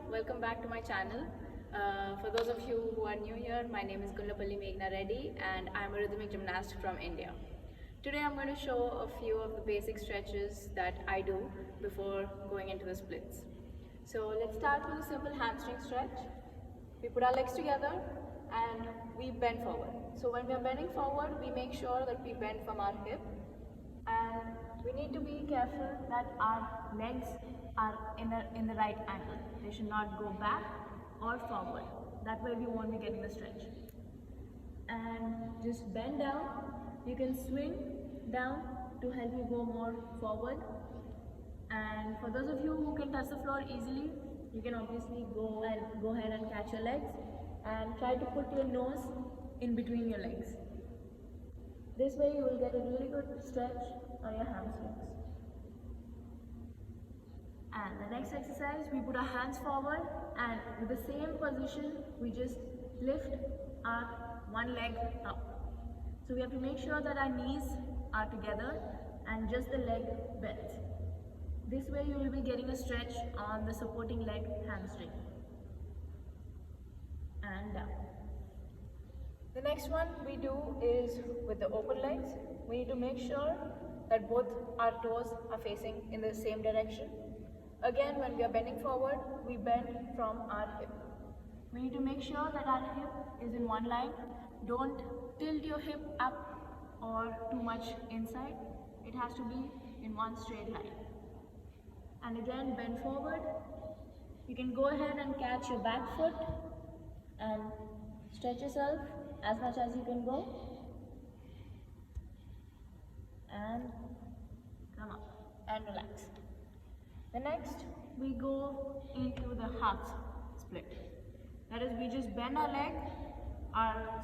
welcome back to my channel. For those of you who are new here, my name is Gullapalli Meghna Reddy and I'm a rhythmic gymnast from India. Today I'm going to show a few of the basic stretches that I do before going into the splits. So let's start with a simple hamstring stretch. We put our legs together and we bend forward. So when we are bending forward, we make sure that we bend from our hip, and we need to be careful that our legs are in the right angle. They should not go back or forward. That way we won't be getting the stretch. And just bend down. You can swing down to help you go more forward. And for those of you who can touch the floor easily, you can obviously go ahead and catch your legs and try to put your nose in between your legs. This way you will get a really good stretch on your hamstrings. And the next exercise, we put our hands forward and with the same position, we just lift our one leg up. So we have to make sure that our knees are together and just the leg bends. This way you will be getting a stretch on the supporting leg hamstring. And down. The next one we do is with the open legs. We need to make sure that both our toes are facing in the same direction. Again, when we are bending forward, we bend from our hip. We need to make sure that our hip is in one line. Don't tilt your hip up or too much inside. It has to be in one straight line. And again, bend forward. You can go ahead and catch your back foot and stretch yourself as much as you can go. And come up and relax. The next, we go into the half split. That is, we just bend our leg.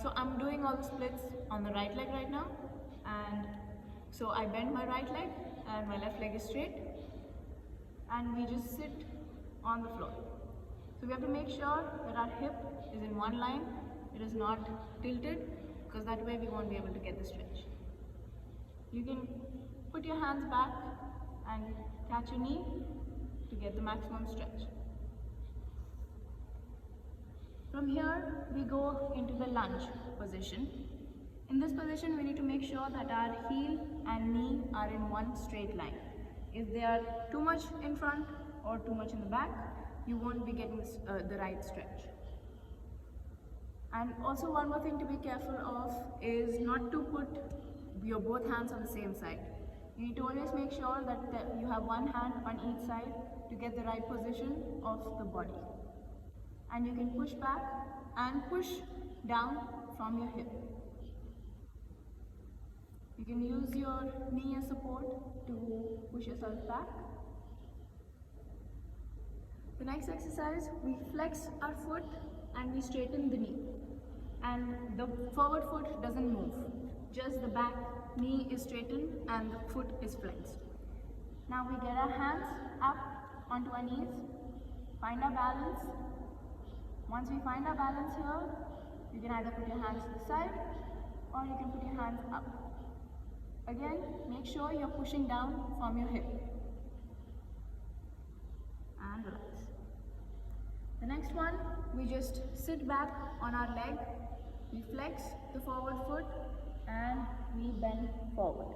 So I'm doing all the splits on the right leg right now. And so I bend my right leg and my left leg is straight. And we just sit on the floor. So we have to make sure that our hip is in one line. It is not tilted, because that way we won't be able to get the stretch. You can put your hands back and catch your knee to get the maximum stretch. From here, we go into the lunge position. In this position, we need to make sure that our heel and knee are in one straight line. If they are too much in front or too much in the back, you won't be getting the right stretch. And also one more thing to be careful of is not to put your both hands on the same side. You need to always make sure that you have one hand on each side to get the right position of the body. And you can push back and push down from your hip. You can use your knee as support to push yourself back. The next exercise, we flex our foot and we straighten the knee. And the forward foot doesn't move. Just the back knee is straightened and the foot is flexed. Now we get our hands up onto our knees, find our balance. Once we find our balance here, you can either put your hands to the side or you can put your hands up. Again, make sure you're pushing down from your hip. And relax. The next one, we just sit back on our leg, we flex the forward foot and we bend forward.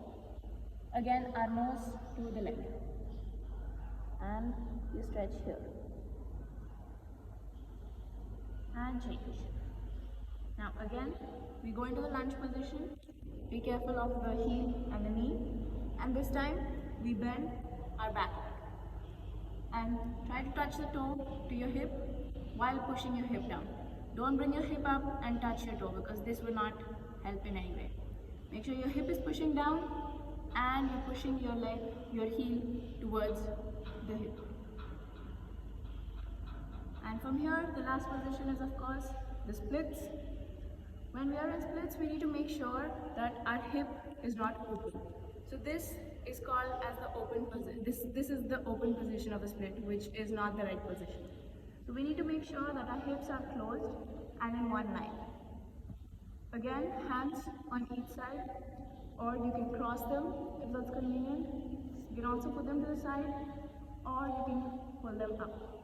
Again, our nose to the leg. And you stretch here. And change. Now again, we go into the lunge position. Be careful of the heel and the knee. And this time, we bend our back leg. And try to touch the toe to your hip while pushing your hip down. Don't bring your hip up and touch your toe, because this will not help in any way. Make sure your hip is pushing down and you're pushing your leg, your heel towards the hip. And from here, the last position is of course the splits. When we are in splits, we need to make sure that our hip is not open. So this is called as the open position. This is the open position of a split, which is not the right position. So we need to make sure that our hips are closed and in one line. Again, hands on each side, or you can cross them if that's convenient. You can also put them to the side, or you can pull them up.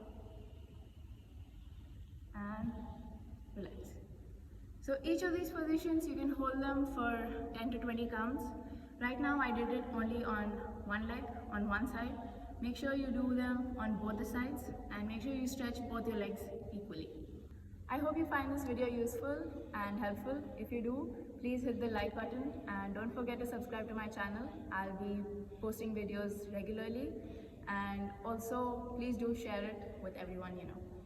So each of these positions you can hold them for 10 to 20 counts. Right now I did it only on one leg, on one side. Make sure you do them on both the sides and make sure you stretch both your legs equally. I hope you find this video useful and helpful. If you do, please hit the like button and don't forget to subscribe to my channel. I'll be posting videos regularly, and also please do share it with everyone you know.